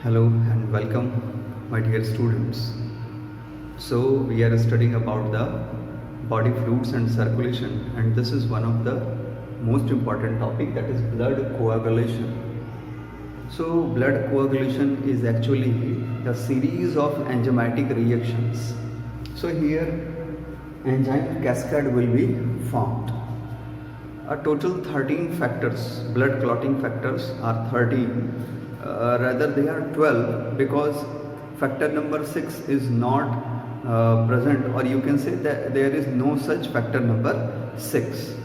Hello and welcome, my dear students. So, we are studying about the body fluids and circulation, and this is one of the most important topic, that is blood coagulation. So, blood coagulation is actually a series of enzymatic reactions. So, here enzyme cascade will be formed. A total 13 factors, blood clotting factors are 13. Rather they are 12, because factor number 6 is not present, or you can say that there is no such factor number 6.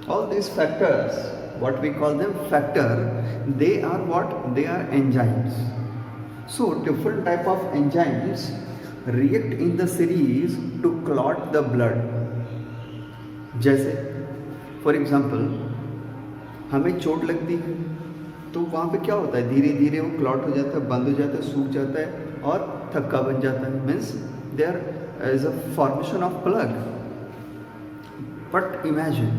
All these factors, what we call them factor, they are what? They are enzymes. So different type of enzymes react in the series to clot the blood. जैसे for example हमें चोट लगती है तो वहाँ पे क्या होता है, धीरे धीरे वो क्लॉट हो जाता है, बंद हो जाता है, सूख जाता है और थक्का बन जाता है. Means there is a formation of plug. But imagine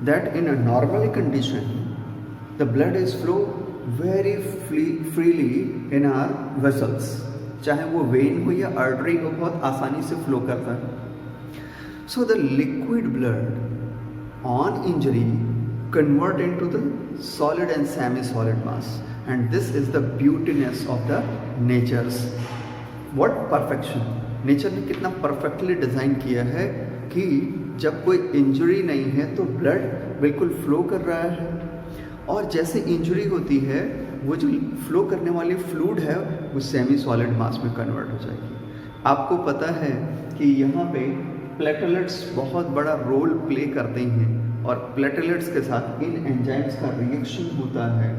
that in a normal condition the blood is flow very freely in our vessels. चाहे वो वेन हो या आर्टरी हो, बहुत आसानी से फ्लो करता है. So the liquid blood on injury convert into the solid and semi-solid mass, and this is the beautiness of the nature's what perfection. Nature ने कितना परफेक्टली डिज़ाइन किया है कि जब कोई इंजरी नहीं है तो ब्लड बिल्कुल फ्लो कर रहा है, और जैसे इंजरी होती है वो जो फ्लो करने वाली फ्लूइड है वो सेमी सॉलिड मास में कन्वर्ट हो जाएगी. आपको पता है कि यहाँ पे प्लेटलेट्स बहुत बड़ा रोल प्ले करते हैं, और प्लेटलेट्स के साथ इन एंजाइम्स का रिएक्शन होता है,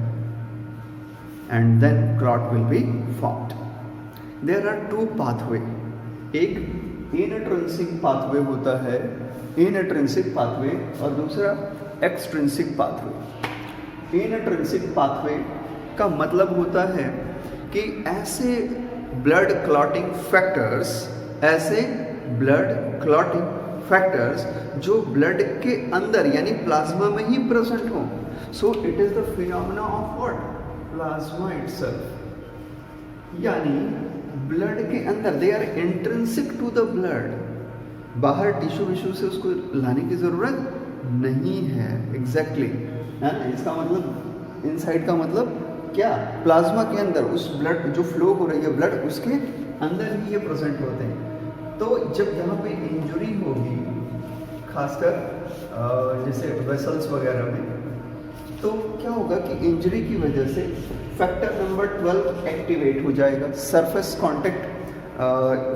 and then clot will be formed. There are two pathway. एक इनट्रिंसिक पाथवे होता है, इनट्रिंसिक पाथवे, और दूसरा एक्सट्रिंसिक पाथवे. इनट्रिंसिक पाथवे का मतलब होता है कि ऐसे ब्लड क्लॉटिंग फैक्टर्स, ऐसे ब्लड क्लॉटिंग फैक्टर्स जो ब्लड के अंदर यानी प्लाज्मा में ही प्रेजेंट हो. So it is the phenomena of what? Plasma itself. यानी ब्लड के अंदर they are intrinsic to the blood. बाहर टिश्यू विश्यू से उसको लाने की जरूरत नहीं है. एग्जैक्टली है ना. इसका मतलब इनसाइड का मतलब क्या? प्लाज्मा के अंदर उस ब्लड जो फ्लो हो रही है ब्लड, उसके अंदर ही ये प्रेजेंट होते हैं. तो जब यहाँ पे इंजरी होगी, खासकर जैसे वेसल्स वगैरह में, तो क्या होगा कि इंजरी की वजह से फैक्टर नंबर 12 एक्टिवेट हो जाएगा सरफेस कांटेक्ट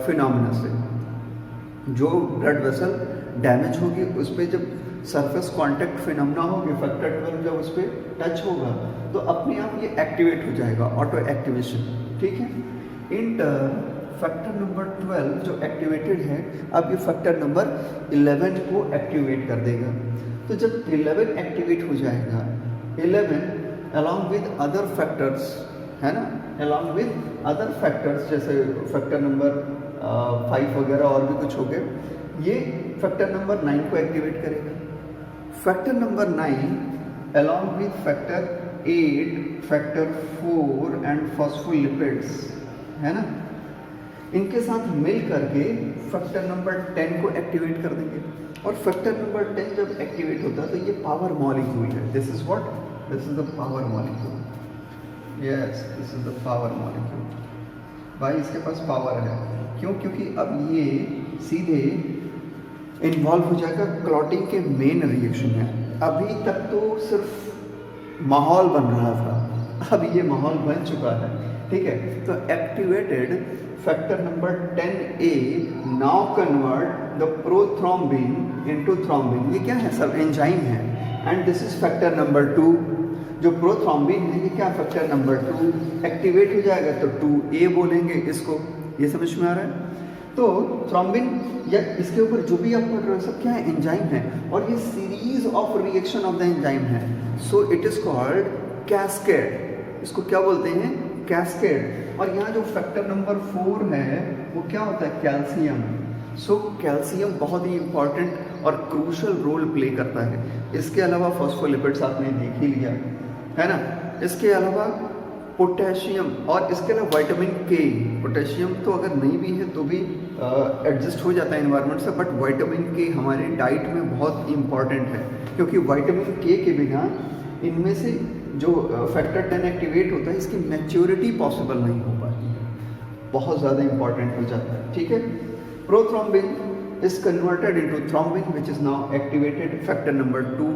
फिनोमेना से. जो ब्लड वेसल डैमेज होगी उस पर जब सरफेस कांटेक्ट फिनोमेना होगी, फैक्टर 12 जब उस पर टच होगा तो अपने आप ये एक्टिवेट हो जाएगा, ऑटो एक्टिवेशन. ठीक है. इन टर्न फैक्टर नंबर 12 जो एक्टिवेटेड है, अब ये फैक्टर नंबर 11 को एक्टिवेट कर देगा. तो जब 11 एक्टिवेट हो जाएगा, 11 अलॉन्ग विद अदर फैक्टर्स, है ना, अलॉन्ग विद अदर फैक्टर्स जैसे फैक्टर नंबर 5 वगैरह और भी कुछ हो गए, ये फैक्टर नंबर 9 को एक्टिवेट करेगा. Factor number 9 along with factor 8, factor 4 and phospholipids, है ना, इनके साथ मिल करके फैक्टर नंबर 10 को एक्टिवेट कर देंगे. और फैक्टर नंबर 10 जब एक्टिवेट होता है तो ये पावर मॉलिक्यूल है. This is what? This is the power molecule. Yes, this is the power molecule. भाई इसके पास पावर है. क्यों? क्योंकि अब ये सीधे इन्वॉल्व हो जाएगा क्लॉटिंग के मेन रिएक्शन में. अभी तक तो सिर्फ माहौल बन रहा था, अब ये माहौल बन चुका है. ठीक है. तो activated factor number 10A now convert the prothrombin into thrombin. ये क्या है? सब एंजाइम है. And this is factor number 2. जो प्रोथ्रोम्बिन है ये क्या? फैक्टर नंबर 2 एक्टिवेट हो जाएगा तो 2A बोलेंगे इसको. ये समझ में आ रहा है? तो थ्रोम्बिन या इसके ऊपर जो भी आप पढ़ रहे हो सब क्या है? एंजाइम है, और ये series of reaction of the enzyme है. So it is called cascade. इसको क्या बोलते हैं? कैस्केड. और यहाँ जो फैक्टर नंबर 4 है वो क्या होता है? कैल्शियम. सो कैल्शियम बहुत ही इंपॉर्टेंट और क्रूशल रोल प्ले करता है. इसके अलावा फॉस्फोलिपिड्स आपने देख ही लिया, है ना. इसके अलावा पोटेशियम और इसके अलावा विटामिन के। पोटेशियम तो अगर नहीं भी है तो भी एडजस्ट हो जाता है इन्वायरमेंट से, बट विटामिन के हमारे डाइट में बहुत इम्पॉर्टेंट है, क्योंकि विटामिन के बिना इनमें से जो फैक्टर 10 एक्टिवेट होता है इसकी मैच्योरिटी पॉसिबल नहीं हो पाती है, बहुत ज़्यादा इंपॉर्टेंट हो जाता है। ठीक है, prothrombin is converted into thrombin which is now activated factor number 2।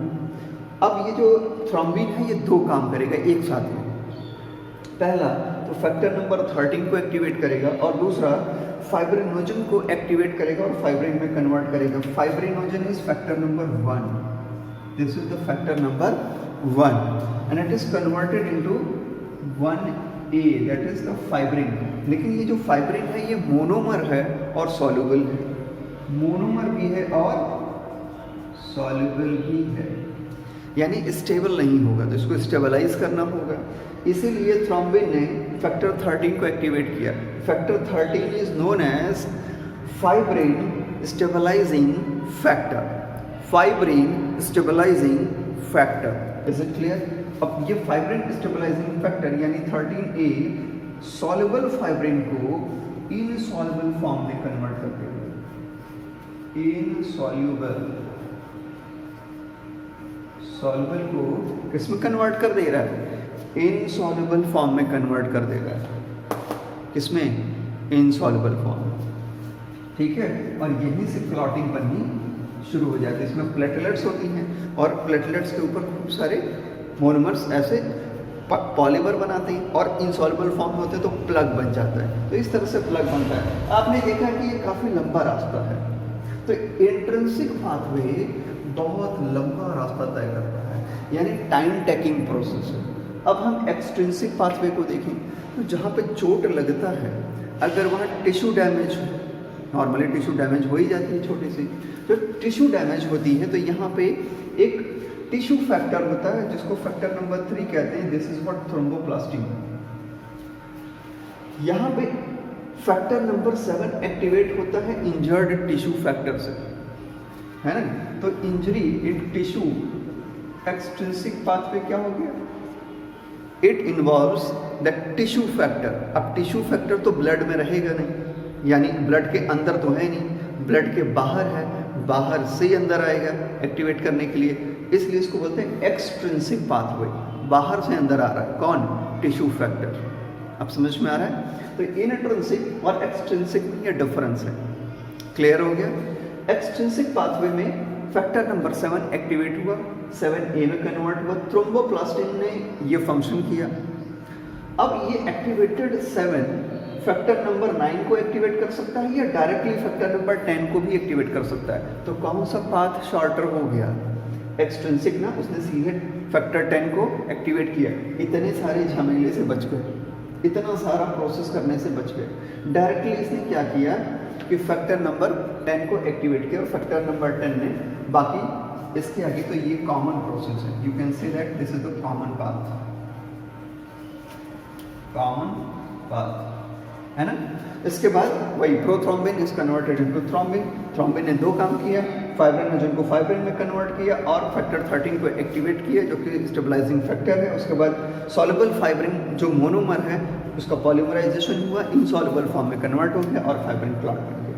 अब ये जो थ्रोम्बिन है ये दो काम करेगा एक साथ में। पहला तो फैक्टर नंबर 13 को एक्टिवेट करेगा और दूसरा फाइब्रिनोजन को एक्टिवेट करेगा और फाइब्रिन में कन्वर्ट करेगा। Fibrinogen is factor number 1, this is the factor number 1 and it is converted into 1A, that is the fibrin. लेकिन ये जो फाइब्रिन है ये मोनोमर है और सॉल्युबल है, मोनोमर भी है और सॉल्युबल भी है, यानी स्टेबल नहीं होगा, तो इसको स्टेबलाइज करना होगा। इसीलिए थ्रोम्बिन ने फैक्टर 13 को एक्टिवेट किया। Factor 13 is known as fibrin stabilising factor, fibrin stabilising factor. Is it clear? अब ये फाइब्रिन स्टेबलाइजिंग फैक्टर यानी 13A सॉल्युबल फाइब्रिन को इनसॉल्युबल फॉर्म में कन्वर्ट कर देगा। इनसॉल्युबल सॉल्युबल को किस में कन्वर्ट कर दे रहा है? इनसॉल्युबल फॉर्म में कन्वर्ट कर देगा। किसमें? Insoluble form. ठीक है, और यहीं से क्लॉटिंग बननी शुरू हो जाती है। इसमें प्लेटलेट्स होती हैं और प्लेटलेट्स के ऊपर खूब सारे मोनोमर्स ऐसे पॉलीमर बनाते हैं और इनसॉल्युबल फॉर्म में होते हैं तो प्लग बन जाता है। तो इस तरह से प्लग बनता है। आपने देखा कि ये काफ़ी लंबा रास्ता है, तो इंट्रिंसिक पाथवे बहुत लंबा रास्ता तय करता है, यानी टाइम टेकिंग प्रोसेस है। अब हम एक्सट्रिंसिक पाथवे को देखें तो जहाँ पे चोट लगता है, अगर वहाँ टिश्यू डैमेज हो, नॉर्मली टिश्यू डैमेज हो ही जाती है छोटी सी, तो टिश्यू डैमेज होती है तो यहाँ पे एक टिश्यू फैक्टर होता है जिसको फैक्टर नंबर 3 कहते हैं। This is what thromboplastin. यहाँ पे फैक्टर नंबर 7 एक्टिवेट होता है इंजर्ड टिश्यू फैक्टर से, है ना? तो injury in tissue extrinsic pathway क्या हो गया? It involves the tissue factor. अब टिश्यू फैक्टर तो ब्लड में रहेगा नहीं, यानी ब्लड के अंदर तो है नहीं, ब्लड के बाहर है, बाहर से अंदर आएगा एक्टिवेट करने के लिए, इसलिए इसको बोलते हैं एक्सट्रिंसिक पाथवे। बाहर से अंदर आ रहा है कौन? Tissue factor. अब समझ में आ रहा है? तो इंट्रिंसिक और एक्सट्रिंसिक में ये डिफरेंस है। क्लियर हो गया? एक्सट्रिंसिक पाथवे में फैक्टर नंबर 7 एक्टिवेट हुआ, 7A में कन्वर्ट हुआ, थ्रोम्बोप्लास्टिन ने ये फंक्शन किया। अब ये एक्टिवेटेड 7 फैक्टर नंबर 9 को एक्टिवेट कर सकता है या डायरेक्टली फैक्टर नंबर 10 को भी एक्टिवेट कर सकता है। तो कौन सा पाथ शॉर्टर हो गया? एक्सट्रिंसिक ना, उसने सीधे फैक्टर 10 को एक्टिवेट किया, इतने सारे झमेले से बच गए, इतना सारा प्रोसेस करने से बच गए। डायरेक्टली इसने क्या किया कि फैक्टर नंबर 10 को एक्टिवेट किया और फैक्टर नंबर 10 ने बाकी इसके आगे। तो ये कॉमन प्रोसेस है, you can say that this is the common path, common path, है ना? इसके बाद वही prothrombin is converted into thrombin. Thrombin ने दो काम किया, फाइब्रिनोजन को फाइब्रिन में कन्वर्ट किया और फैक्टर 13 को एक्टिवेट किया जो कि स्टेबलाइजिंग फैक्टर है। उसके बाद सॉल्युबल फाइब्रिन जो मोनोमर है उसका पॉलीमराइजेशन हुआ, इनसॉल्युबल फॉर्म में कन्वर्ट हो गया और फाइब्रिन क्लॉट बन गया।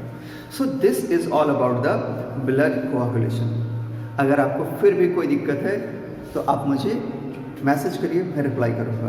So this is all about the blood coagulation. अगर आपको फिर भी कोई दिक्कत है तो आप मुझे मैसेज करिए, मैं रिप्लाई करूँगा।